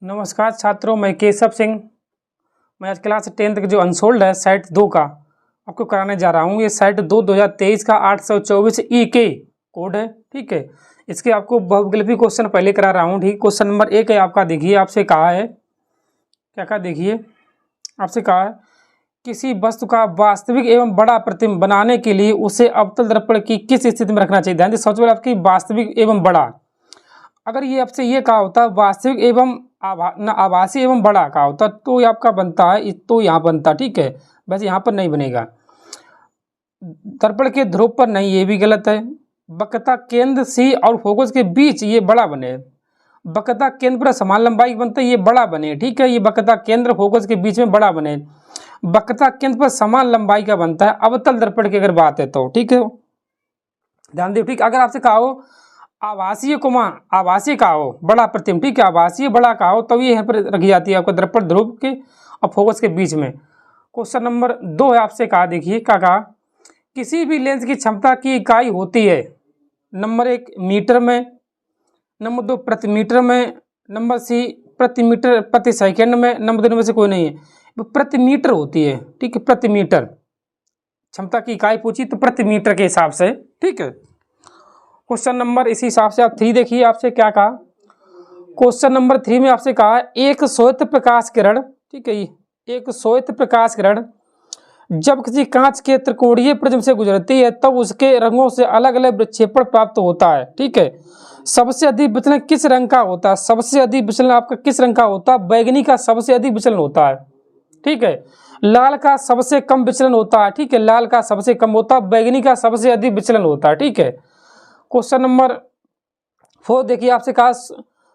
नमस्कार छात्रों, मैं केशव सिंह। मैं आज क्लास 10th का जो अनसोल्ड है सेट 2 का आपको कराने जा रहा हूँ। ये सेट 2 2023 का 824 के कोड है। ठीक है, इसके आपको बहुविकल्पी क्वेश्चन पहले करा रहा हूँ। ठीक, क्वेश्चन नंबर 1 है आपका। देखिए आपसे कहा है क्या देखिए आपसे कहा है किसी वस्तु का वास्तविक एवं बड़ा प्रतिबिंब बनाने के लिए उसे अवतल दर्पण की किस स्थिति में रखना चाहिए। ध्यान दें, सबसे पहले आपकी वास्तविक एवं बड़ा। अगर ये आपसे ये कहा होता वास्तविक एवं आभासी एवं बड़ा कहा होता तो ये आपका बनता है, तो यहाँ बनता। ठीक है, वैसे यहाँ पर नहीं बनेगा। दर्पण के ध्रुव पर नहीं, ये भी गलत है। वक्रता केंद्र सी और फोकस के बीच ये बड़ा बने। वक्रता केंद्र पर समान लंबाई बनता है, ये बड़ा बने। ठीक है, ये वक्रता केंद्र फोकस के बीच में बड़ा बने। वक्रता केंद्र पर समान लंबाई का बनता है अवतल दर्पण की अगर बात है तो। ठीक है, ध्यान दो। ठीक, अगर आपसे कहा हो आभासीय का हो बड़ा प्रतिबिंब, ठीक है, आभासीय बड़ा का हो तो ये यहाँ पर रखी जाती है आपका दर्पण ध्रुव के और फोकस के बीच में। क्वेश्चन नंबर 2 है आपसे कहा। देखिए क्या कहा, किसी भी लेंस की क्षमता की इकाई होती है। नंबर 1 मीटर में, नंबर 2 प्रति मीटर में, नंबर सी प्रति मीटर प्रति सेकेंड में, नंबर 2 में से कोई नहीं है। प्रति मीटर होती है। ठीक है, प्रति मीटर क्षमता की इकाई पूछी तो प्रति मीटर के हिसाब से। ठीक है, क्वेश्चन नंबर इसी हिसाब से आप 3 देखिए आपसे क्या कहा। क्वेश्चन नंबर 3 में आपसे कहा एक श्वेत प्रकाश किरण, ठीक है, एक श्वेत प्रकाश किरण जब किसी कांच के त्रिकोणीय प्रिज्म से गुजरती है तब उसके रंगों से अलग अलग विक्षेपण प्राप्त होता है। ठीक है, सबसे अधिक विचलन किस रंग का होता है? सबसे अधिक विचलन आपका किस रंग का होता है? बैगनी का सबसे अधिक विचलन होता है। ठीक है, लाल का सबसे कम विचलन होता है। ठीक है, लाल का सबसे कम होता है, बैगनी का सबसे अधिक विचलन होता है। ठीक है, क्वेश्चन नंबर 4 देखिए आपसे कहा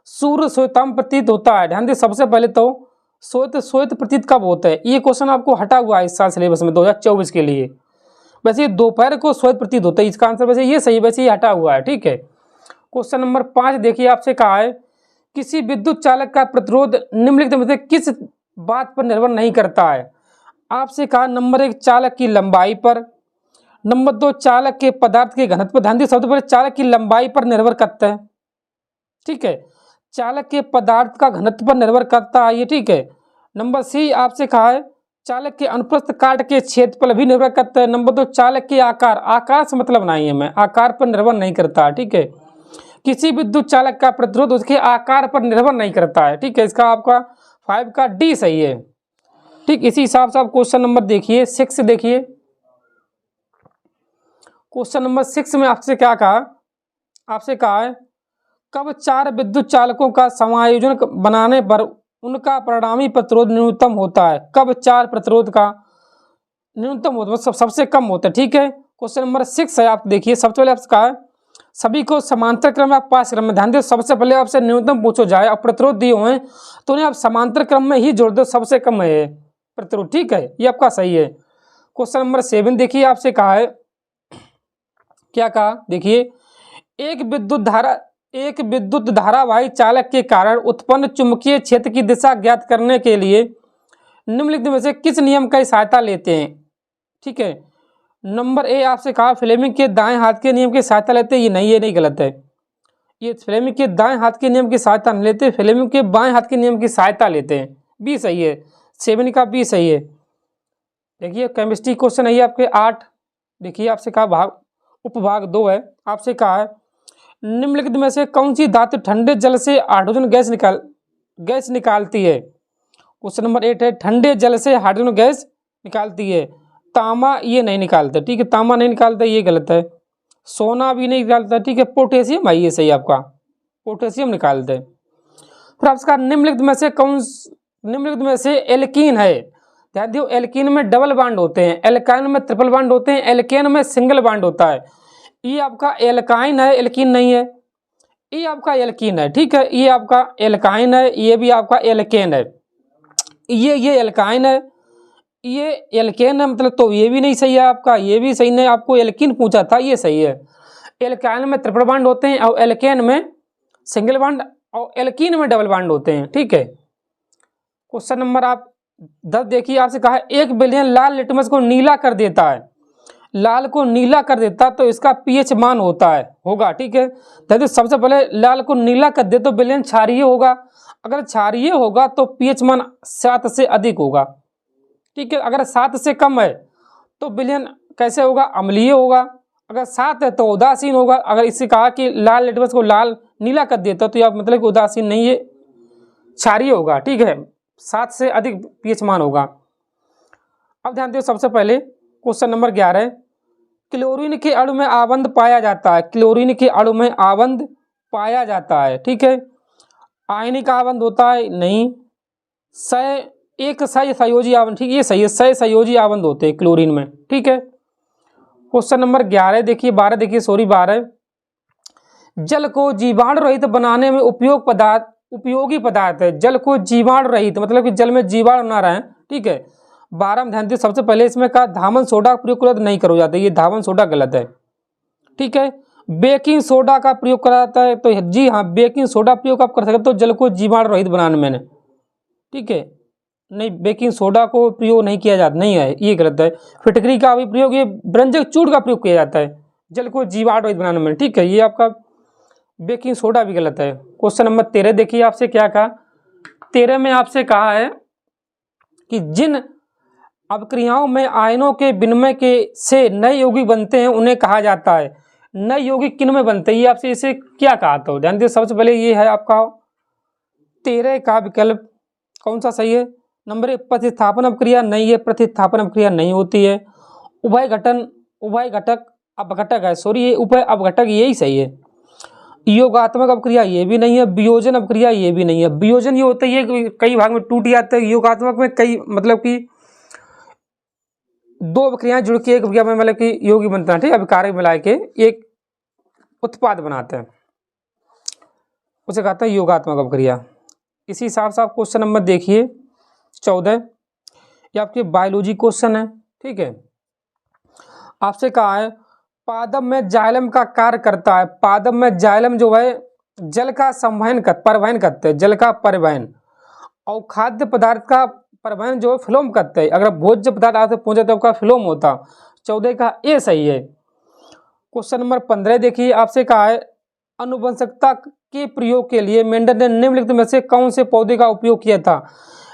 सूर्य श्वेतम प्रतीत होता है। ध्यान दे, सबसे पहले तो श्वेत प्रतीत कब होता है? ये क्वेश्चन आपको हटा हुआ है इस साल सिलेबस में 2024 के लिए। वैसे दोपहर को श्वेत प्रतीत होता है, इसका आंसर वैसे ये सही, वैसे ये हटा हुआ है। ठीक है, क्वेश्चन नंबर 5 देखिए आपसे कहा है किसी विद्युत चालक का प्रतिरोध निम्नलिखित में से किस बात पर निर्भर नहीं करता है। आपसे कहा नंबर 1 चालक की लंबाई पर, नंबर 2 चालक के पदार्थ के घनत्व पर। ध्यान दिए, सबसे पहले चालक की लंबाई पर निर्भर करता है। ठीक है, चालक के पदार्थ का घनत्व पर निर्भर करता है ये। ठीक है, नंबर सी आपसे कहा है चालक के अनुप्रस्थ काट के क्षेत्रफल भी निर्भर करता है। नंबर 2 चालक के आकार से मतलब नहीं है, मैं आकार पर निर्भर नहीं करता है। ठीक है, किसी विद्युत चालक का प्रतिरोध उसके आकार पर निर्भर नहीं करता है। ठीक है, इसका आपका 5 का डी सही है। ठीक, इसी हिसाब से आप क्वेश्चन नंबर देखिए 6 देखिए। क्वेश्चन नंबर 6 में आपसे क्या कहा, आपसे कहा है कब 4 विद्युत चालकों का समायोजन बनाने पर उनका परिणामी प्रतिरोध न्यूनतम होता है। कब 4 प्रतिरोध का न्यूनतम होता है, सबसे कम होता है। ठीक है, क्वेश्चन नंबर 6 है आप देखिए। सबसे पहले आपसे कहा है सभी को समांतर क्रम में पास क्रम में। ध्यान दे, सबसे पहले आपसे न्यूनतम पूछो जाए और प्रतिरोध दिए हुए हैं तो उन्हें आप समांतर क्रम में ही जोड़ दो, सबसे कम है प्रतिरोध। ठीक है, ये आपका सही है। क्वेश्चन नंबर 7 देखिए आपसे कहा है क्या कहा, देखिए एक विद्युत धारावाही चालक के कारण उत्पन्न चुंबकीय क्षेत्र की दिशा ज्ञात करने के लिए निम्नलिखित में से किस नियम की सहायता लेते हैं। ठीक है, नंबर ए आपसे कहा फ्लेमिंग के दाएं हाथ के नियम की सहायता लेते हैं। ये नहीं गलत है। ये फ्लेमिंग के दाएं हाथ के नियम की सहायता नहीं लेते, फ्लेमिंग के बाएं हाथ के नियम की सहायता लेते हैं। बी सही है, 7 का बी सही है। देखिए केमिस्ट्री क्वेश्चन है आपके 8। देखिए आपसे कहा उपभाग 2 है। आपसे कहा है निम्नलिखित में से कौन सी धातु ठंडे जल से हाइड्रोजन गैस निकालती है। क्वेश्चन नंबर 8 है ठंडे जल से हाइड्रोजन गैस निकालती है। तांबा ये नहीं निकालता। ठीक है, तांबा नहीं निकालता, ये गलत है। सोना भी नहीं निकालता। ठीक है, पोटेशियम है ये सही आपका, पोटेशियम निकालते हैं। फिर आपका निम्नलिखित में से एल्कीन है। ध्यान दियो, एल्कीन में डबल बांड होते हैं, एल्काइन में ट्रिपल बांड होते हैं, एल्केन में सिंगल बांड होता है। ये आपका एल्काइन है, एल्कीन नहीं है। ये आपका एल्कीन है। ठीक है, ये आपका एल्काइन है, ये भी आपका एल्केन है। ये एल्काइन है, ये एल्केन है, मतलब तो ये भी नहीं सही है आपका, ये भी सही नहीं। आपको एल्कीन पूछा था, ये सही है। एल्काइन में ट्रिपल बांड होते हैं और एल्केन में सिंगल बांड और एल्कीन में डबल बांड होते हैं। ठीक है, क्वेश्चन नंबर आप 10 देखिए। आपसे कहा 1 बिलियन लाल लिटमस को नीला कर देता है। लाल को नीला कर देता तो इसका पीएच मान होगा, ठीक है। तो सबसे पहले लाल को नीला कर दे तो विलयन क्षारीय होगा, अगर क्षारीय होगा तो पीएच मान 7 से अधिक होगा, ठीक है। अगर 7 से कम है तो विलयन कैसे होगा, अम्लीय होगा। अगर 7 है तो उदासीन होगा। अगर इससे कहा कि लाल लिटमस को लाल नीला कर देता तो यह मतलब कि उदासीन नहीं है, क्षारीय होगा, ठीक है। 7 से अधिक पीएच मान होगा। अब ध्यान दो, सबसे पहले क्वेश्चन नंबर 11, क्लोरीन के अणु में आबंध पाया जाता है, क्लोरीन के अणु में आबंध पाया जाता है, ठीक है। आयनिक आबंध होता है नहीं, एक सहसंयोजी आबंध, ठीक, ये सही है, सहसंयोजी आबंध होते हैं क्लोरीन में, ठीक है। क्वेश्चन नंबर 11 देखिए, 12 देखिए, सॉरी 12, जल को जीवाणु रहित बनाने में उपयोगी पदार्थ है। जल को जीवाणु रहित मतलब कि जल में जीवाणु ना रहे, ठीक है। 12 में ध्यान दीजिए, सबसे पहले इसमें कहा धामन सोडा का प्रयोग नहीं करो जाता, ये धामन सोडा गलत है, ठीक है। बेकिंग सोडा का प्रयोग करा जाता है, तो जी हाँ, बेकिंग सोडा प्रयोग आप कर सकते हो तो जल को जीवाणु रहित बनाने में, ठीक है। नहीं, बेकिंग सोडा को प्रयोग नहीं किया जाता, नहीं है, ये गलत है। फिटकरी का भी प्रयोग, ये व्यंजक चूर्ण का प्रयोग किया जाता है जल को जीवाणु रहित बनाने में, ठीक है। ये आपका बेकिंग सोडा भी गलत है। क्वेश्चन नंबर 13 देखिए, आपसे क्या कहा, 13 में आपसे कहा है कि जिन अपक्रियाओं में आयनों के विनिमय के से नए यौगिक बनते हैं उन्हें कहा जाता है। नए यौगिक किन में बनते हैं, ये आपसे इसे क्या कहा था, ध्यान दीजिए। सबसे पहले ये है आपका 13 का विकल्प कौन सा सही है, नंबर 1 प्रतिस्थापन अपक्रिया, नहीं है, प्रतिस्थापन अपक्रिया नहीं होती है। उभय घटक अपघटक है, सॉरी, ये उभय अपघटक यही सही है। योगात्मक अपक्रिया ये भी नहीं है, वियोजन अपक्रिया ये भी नहीं है। वियोजन ये होता है कई भाग में टूट जाते हैं, योगात्मक में कई मतलब कि 2 अपक्रियाएं जुड़ के एक अपक्रिया में मतलब कि यौगिक बनता है, ठीक है, अभिकारक मिला के एक उत्पाद बनाते हैं, उसे कहते हैं योगात्मक अपक्रिया। इसी हिसाब से आप क्वेश्चन नंबर देखिए 14, ये आपके बायोलॉजी क्वेश्चन है, ठीक है। आपसे कहा है पादप में जाइलम का कार्य करता है। पादप में जाइलम जो है जल का परिवहन करते हैं, जल का परिवहन, और खाद्य पदार्थ का परिवहन जो है फ्लोम करते हैं। अगर भोज्य पदार्थ आप तक पहुंचे तो आपका फ्लोम होता। 14 का ए सही है। क्वेश्चन नंबर 15 देखिए, आपसे कहा है अनुवंशिकता के प्रयोग के लिए मेंडल ने निम्नलिखित में से कौन से पौधे का उपयोग किया था।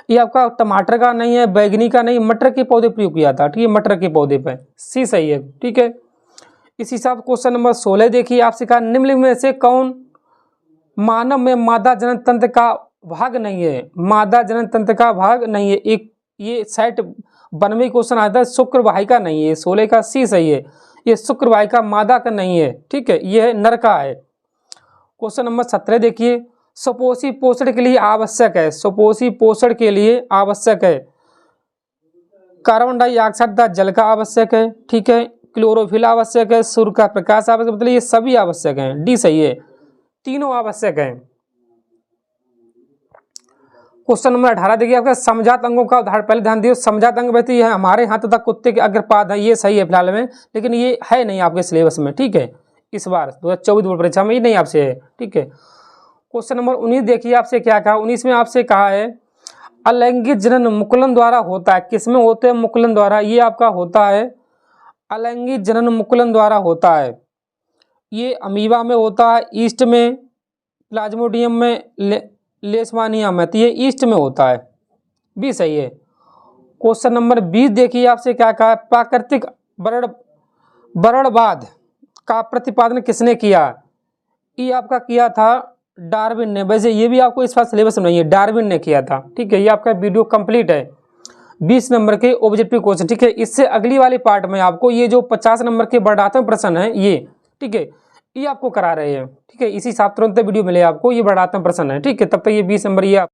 ये आपका टमाटर का नहीं है, बैगनी का नहीं, मटर के पौधे प्रयोग किया था, ठीक है, मटर के पौधे पे सी सही है, ठीक है। इसी हिसाब क्वेश्चन नंबर 16 देखिए, आपसे कहा निम्नलिखित में से कौन मानव में मादा जनन तंत्र का भाग नहीं है। मादा जनन तंत्र का भाग नहीं है, एक ये सेट 92 क्वेश्चन आता है, शुक्र वाहिका नहीं है, 16 का सी सही है, ये शुक्र वाहिका मादा का नहीं है, ठीक है, ये है नर का है। क्वेश्चन नंबर 17 देखिए, सुपोषी पोषण के लिए आवश्यक है, सुपोषी पोषण के लिए आवश्यक है, कार्बन डाइऑक्साइड जल का आवश्यक है, ठीक है, क्लोरोफिल आवश्यक है, सूर्य का प्रकाश आवश्यक, मतलब ये सभी आवश्यक हैं, डी सही है, तीनों आवश्यक हैं। क्वेश्चन नंबर 18 देखिए, आपका समझात अंगों का उदाहरण, पहले ध्यान दियो, समझात अंग वैसे है हमारे हाथ तथा कुत्ते के अग्रपाद है, ये सही है फिलहाल में, लेकिन ये है नहीं आपके सिलेबस में, ठीक है, इस बार 2024 बोर्ड परीक्षा में ये नहीं आपसे है, ठीक है। क्वेश्चन नंबर 19 देखिए, आपसे क्या कहा, 19 में आपसे कहा है अलैंगिक जनन मुकुलन द्वारा होता है। किसमें होते हैं, मुकुलन द्वारा, ये आपका होता है अलैंगिक जनन मुकुलन द्वारा होता है। ये अमीबा में होता है, ईस्ट में, प्लाज्मोडियम में, लेशमानिया में, तो ये ईस्ट में होता है, भी सही है। क्वेश्चन नंबर 20 देखिए, आपसे क्या कहा, प्राकृतिक वर्णवाद का प्रतिपादन किसने किया। ये आपका किया था डार्विन ने, वैसे ये भी आपको इस बार सिलेबस में नहीं है, डार्विन ने किया था, ठीक है। ये आपका वीडियो कंप्लीट है, 20 नंबर के ऑब्जेक्टिव क्वेश्चन, ठीक है। इससे अगली वाली पार्ट में आपको ये जो 50 नंबर के वर्णात्मक प्रश्न है ये, ठीक है, ये आपको करा रहे हैं, ठीक है। इसी हिसाब तुरंत वीडियो मिले आपको, ये वर्णात्मक प्रश्न है, ठीक है। तब तक ये 20 नंबर ये आप